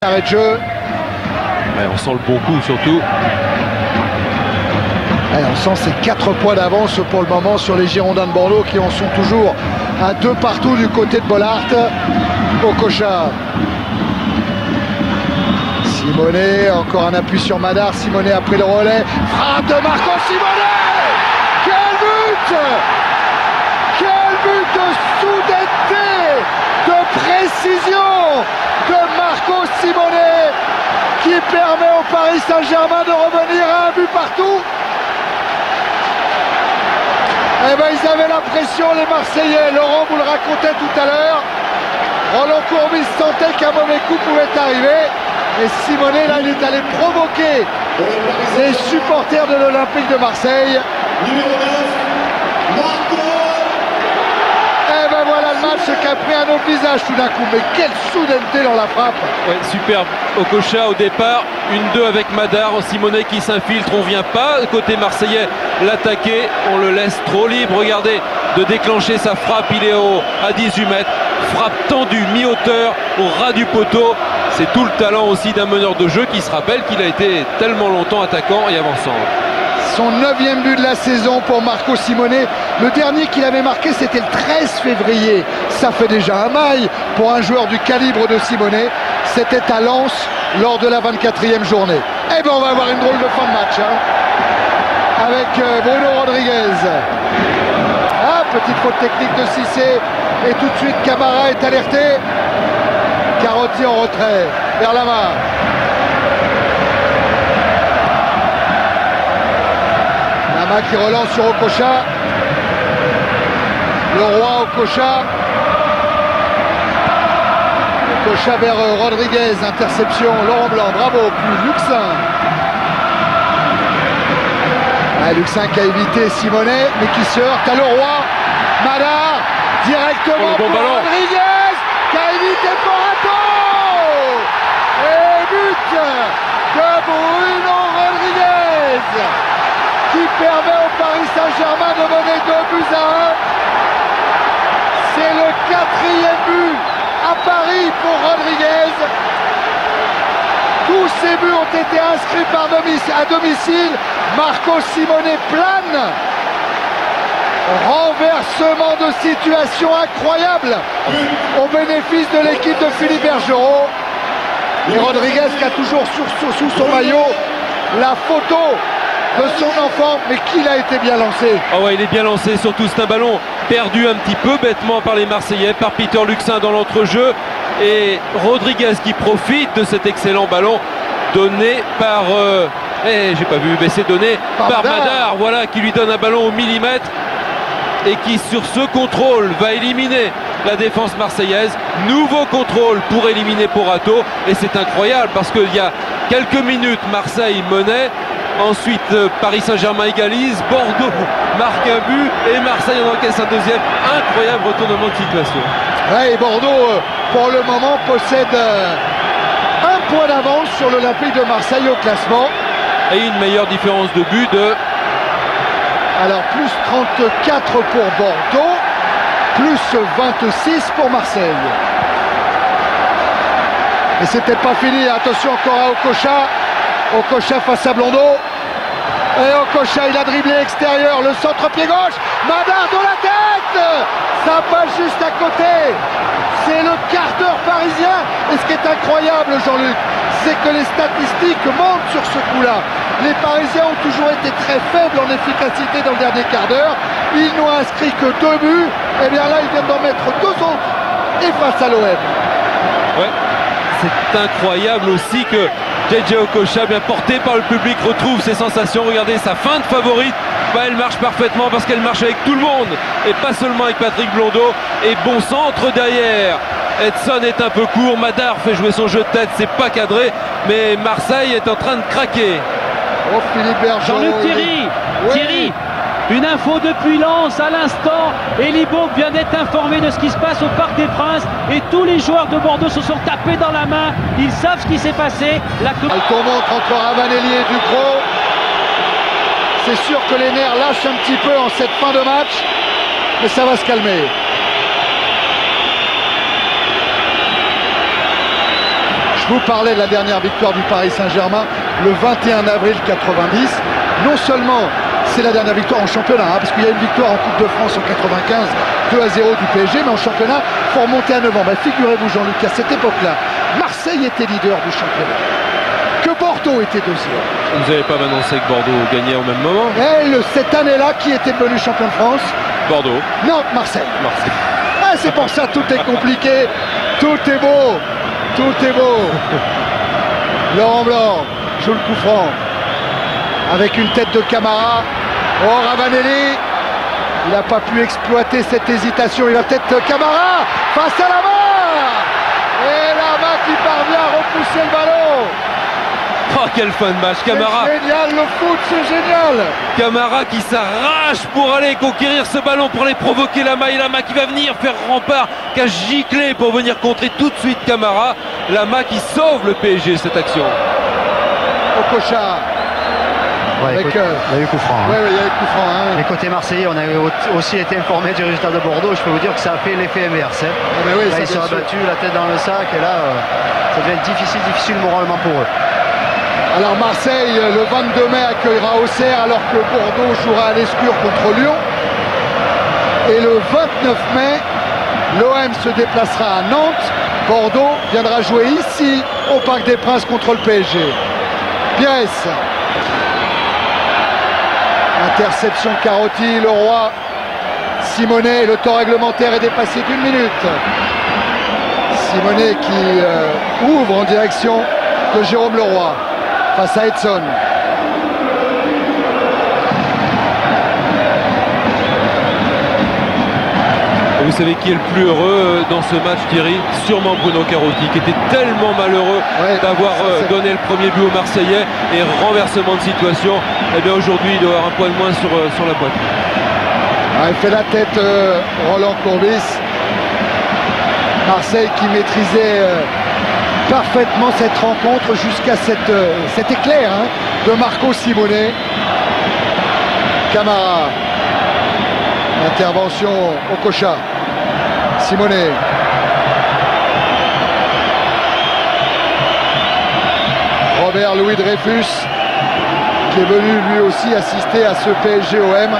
Arrêt de jeu. Ouais, on sent le bon coup surtout. Et on sent ces 4 points d'avance pour le moment sur les Girondins de Bordeaux qui en sont toujours à 2 partout du côté de Bollaert. Okocha. Simonet, encore un appui sur Madar. Simonet a pris le relais. Frappe de Marco Simonet. Quel but! Quel but de soudaineté, de précision de Marco Simonet qui permet au Paris Saint-Germain de revenir à un but partout. Eh ben, ils avaient la pression, les Marseillais. Laurent vous le racontait tout à l'heure. Roland Courbis sentait qu'un mauvais coup pouvait arriver. Et Simonet, là, il est allé provoquer les supporters de l'Olympique de Marseille. Numéro 9, Marco. Eh ben voilà le match qui a pris un autre visage tout d'un coup. Mais quelle soudaineté dans la frappe. Ouais, superbe. Okocha au départ, 1-2 avec Madar. Simonet qui s'infiltre, on vient pas côté marseillais l'attaquer, on le laisse trop libre. Regardez, de déclencher sa frappe, il est à 18 mètres. Frappe tendue, mi-hauteur, au ras du poteau. C'est tout le talent aussi d'un meneur de jeu qui se rappelle qu'il a été tellement longtemps attaquant et avançant. Son 9e but de la saison pour Marco Simonet. Le dernier qu'il avait marqué, c'était le 13 février. Ça fait déjà un mail pour un joueur du calibre de Simonet. C'était à Lens lors de la 24e journée. Eh bien, on va avoir une drôle de fin de match. Avec Bruno Rodriguez. Ah, petite faute technique de Cissé. Et tout de suite, Camara est alerté. Carotti en retrait vers la main. Lama qui relance sur Okocha. Le roi Okocha. Okocha vers Rodriguez. Interception. Laurent Blanc. Bravo. Puis Luxin. Ah, Luxin qui a évité Simonet, mais qui se heurte à le roi. Madar. Directement bon pour ballon. Rodriguez. Qui a évité Porato. Et but de Bruno Rodriguez, qui permet au Paris Saint-Germain de mener 2-1. C'est le 4e but à Paris pour Rodriguez. Tous ces buts ont été inscrits à domicile. Marco Simonet plane. Renversement de situation incroyable au bénéfice de l'équipe de Philippe Bergerot. Et Rodriguez qui a toujours sous son maillot la photo de son enfant, mais qu'il a été bien lancé. Ah ouais, il est bien lancé, surtout c'est un ballon perdu un petit peu bêtement par les Marseillais, par Peter Luxin dans l'entrejeu. Et Rodriguez qui profite de cet excellent ballon donné par... j'ai pas vu, mais c'est donné par Madar, voilà, qui lui donne un ballon au millimètre et qui sur ce contrôle va éliminer la défense marseillaise. Nouveau contrôle pour éliminer Porato, et c'est incroyable parce qu'il y a quelques minutes Marseille menait, ensuite Paris Saint-Germain égalise, Bordeaux marque un but et Marseille en encaisse un deuxième. Incroyable retournement de situation. Ouais, et Bordeaux pour le moment possède un point d'avance sur l'Olympique de Marseille au classement. Et une meilleure différence de but de... Alors plus 34 pour Bordeaux, plus 26 pour Marseille. Et c'était pas fini, attention encore à Okocha. Okocha face à Blondeau. Et Okocha, il a dribblé extérieur, le centre-pied gauche. Madar dans la tête. Ça passe juste à côté. C'est le quart d'heure parisien. Et ce qui est incroyable, Jean-Luc, c'est que les statistiques montent sur ce coup-là. Les Parisiens ont toujours été très faibles en efficacité dans le dernier quart d'heure. Ils n'ont inscrit que 2 buts. Et bien là, ils viennent d'en mettre 2 autres. Et face à l'OM. Ouais, c'est incroyable aussi que JJ Okocha, bien porté par le public, retrouve ses sensations. Regardez sa feinte favorite. Bah, elle marche parfaitement parce qu'elle marche avec tout le monde et pas seulement avec Patrick Blondeau. Et bon centre derrière. Edson est un peu court. Madar fait jouer son jeu de tête. C'est pas cadré. Mais Marseille est en train de craquer. Oh, Philippe Bergerot. Jean-Luc Thierry, oui. Thierry, une info depuis Lens à l'instant. Elibo vient d'être informé de ce qui se passe au Parc des Princes et tous les joueurs de Bordeaux se sont tapés dans la main. Ils savent ce qui s'est passé. Elle montre entre Ravanelli et Ducrot. C'est sûr que les nerfs lâchent un petit peu en cette fin de match, mais ça va se calmer. Je vous parlais de la dernière victoire du Paris Saint-Germain le 21 avril 90. Non seulement c'est la dernière victoire en championnat, hein, parce qu'il y a une victoire en Coupe de France en 95, 2-0 du PSG, mais en championnat, il faut remonter à 9 ans. Ben, figurez-vous, Jean-Luc, à cette époque-là, Marseille était leader du championnat, que Bordeaux était deuxième. Vous n'avez pas annoncé que Bordeaux gagnait au même moment? Et cette année-là, qui était devenu champion de France? Bordeaux. Non, Marseille. Marseille. Ah, c'est pour ça, tout est compliqué, tout est beau, tout est beau. Laurent Blanc joue le coup franc, avec une tête de Camara. Oh, Ravanelli, il n'a pas pu exploiter cette hésitation. Il va peut-être Camara face à la main. Et la main qui parvient à repousser le ballon. Oh, quelle fin de match, Camara. C'est génial, le foot, c'est génial. Camara qui s'arrache pour aller conquérir ce ballon, pour aller provoquer Lama, et Lama qui va venir faire rempart, qui a giclé pour venir contrer tout de suite Camara. Lama qui sauve le PSG, cette action. Okocha. Ouais, il y a eu coup franc. Oui, il y a eu coup franc. Hein. Et côté Marseillais, on a aussi été informé du résultat de Bordeaux. Je peux vous dire que ça a fait l'effet inverse. Hein. Oui, là, ils sont abattus, la tête dans le sac, et là, ça devient difficile moralement pour eux. Alors Marseille, le 22 mai, accueillera Auxerre, alors que Bordeaux jouera à l'Escure contre Lyon. Et le 29 mai, l'OM se déplacera à Nantes. Bordeaux viendra jouer ici, au Parc des Princes, contre le PSG. Pires. Interception Carotti, Leroy, Simonet, le temps réglementaire est dépassé d'1 minute. Simonet qui ouvre en direction de Jérôme Leroy face à Edson. Et vous savez qui est le plus heureux dans ce match, Thierry? Sûrement Bruno Carotti, qui était tellement malheureux d'avoir donné le premier but aux Marseillais, et renversement de situation. Et bien aujourd'hui, il doit avoir un point de moins sur la poitrine. Ah, il fait la tête Roland Courbis. Marseille qui maîtrisait parfaitement cette rencontre jusqu'à cet éclair de Marco Simonet. Camara. Intervention Okocha. Simonet. Robert Louis Dreyfus, qui est venu lui aussi assister à ce PSG-OM.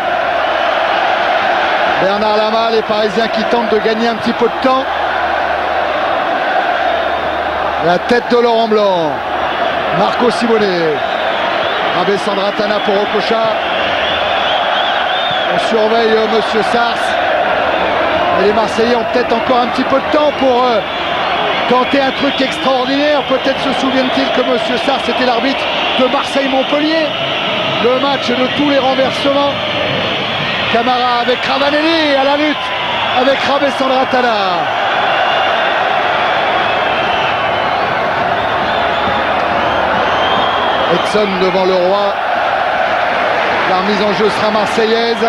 Bernard Lama, les Parisiens qui tentent de gagner un petit peu de temps. La tête de Laurent Blanc. Marco Simonet. Rabé Sandratana pour Okocha. On surveille Monsieur Sars. Et les Marseillais ont peut-être encore un petit peu de temps pour tenter un truc extraordinaire. Peut-être se souviennent-ils que Monsieur Sars était l'arbitre de Marseille-Montpellier. Le match de tous les renversements. Camara avec Ravanelli à la lutte avec Rabé Sandratana. Edson devant le roi. La remise en jeu sera marseillaise.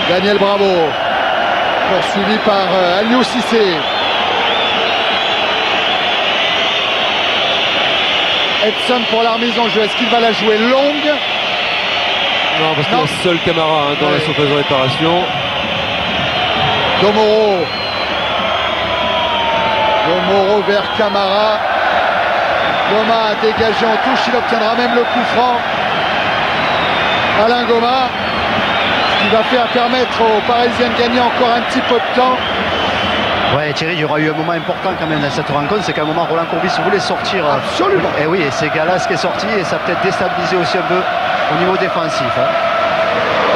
Daniel Bravo, poursuivi par Aliou Cissé. Edson pour la remise en jeu. Est-ce qu'il va la jouer longue? Non, parce qu'il y a seul Camara dans la surface de réparation. Domoro. Domoro vers Camara. Goma a dégagé en touche, il obtiendra même le coup franc. Alain Goma, ce qui va faire permettre aux Parisiens de gagner encore un petit peu de temps. Ouais, Thierry, il y aura eu un moment important quand même dans cette rencontre, c'est qu'à un moment Roland Courbis voulait sortir. Absolument. Et oui, et c'est Galas qui est sorti, et ça a peut-être déstabilisé aussi un peu au niveau défensif.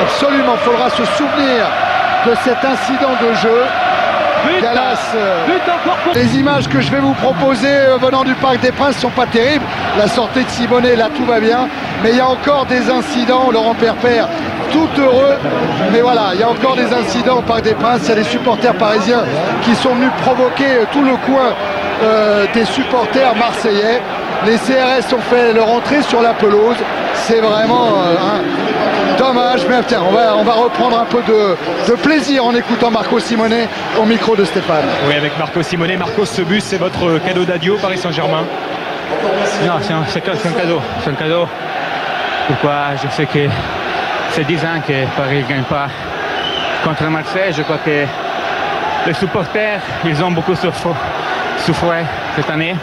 Absolument, il faudra se souvenir de cet incident de jeu. Galas, les images que je vais vous proposer venant du Parc des Princes sont pas terribles. La sortie de Simonet, là tout va bien, mais il y a encore des incidents. Laurent Perpère, tout heureux, mais voilà, il y a encore des incidents au Parc des Princes. Il y a des supporters parisiens qui sont venus provoquer tout le coin des supporters marseillais. Les CRS ont fait leur entrée sur la pelouse. C'est vraiment dommage, mais tiens, on va reprendre un peu de plaisir en écoutant Marco Simonet au micro de Stéphane. Oui, avec Marco Simonet. Marco, ce but, c'est votre cadeau d'adieu au Paris Saint-Germain? Non, c'est un cadeau. C'est un cadeau. Pourquoi? Je sais que c'est 10 ans que Paris ne gagne pas contre Marseille. Je crois que les supporters, ils ont beaucoup souffert cette année.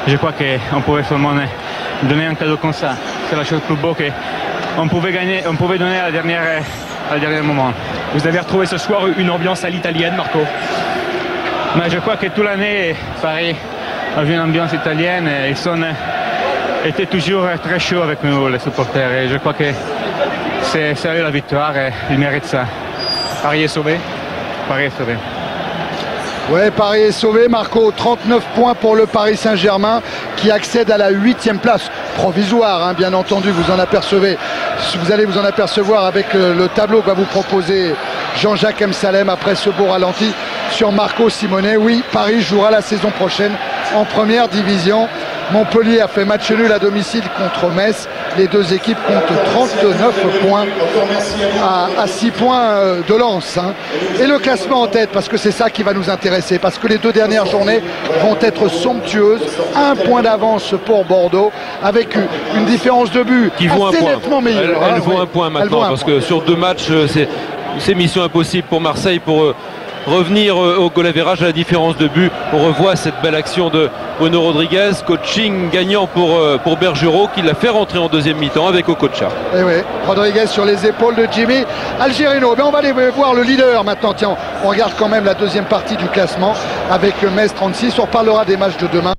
Je crois qu'on pouvait seulement donner un cadeau comme ça. C'est la chose plus beau qu'on pouvait gagner, on pouvait donner à la dernier moment. Vous avez retrouvé ce soir une ambiance à l'italienne, Marco? Mais je crois que toute l'année, Paris a vu une ambiance italienne. Ils étaient toujours très chauds avec nous, les supporters. Et je crois que c'est eux la victoire et ils méritent ça. Paris est sauvé? Paris est sauvé. Ouais, Paris est sauvé, Marco. 39 points pour le Paris Saint-Germain qui accède à la 8e place provisoire, hein, bien entendu, vous en apercevez. Vous allez vous en apercevoir avec le tableau que va vous proposer Jean-Jacques Msalem après ce beau ralenti sur Marco Simonet. Oui, Paris jouera la saison prochaine en première division. Montpellier a fait match nul à domicile contre Metz. Les deux équipes comptent 39 points à 6 points de Lens. Hein. Et le classement en tête, parce que c'est ça qui va nous intéresser, parce que les deux dernières journées vont être somptueuses. Un point d'avance pour Bordeaux, avec une différence de but qui vaut assez un point. nettement meilleure. Elle vaut un point maintenant, parce que sur 2 matchs, c'est mission impossible pour Marseille pour revenir au goal average à la différence de but. On revoit cette belle action de Bruno Rodriguez, coaching gagnant pour Bergerot, qui l'a fait rentrer en deuxième mi-temps avec Okocha. Et oui, Rodriguez sur les épaules de Jimmy Algerino. Mais on va aller voir le leader maintenant. Tiens, on regarde quand même la deuxième partie du classement avec Metz 36. On reparlera des matchs de demain.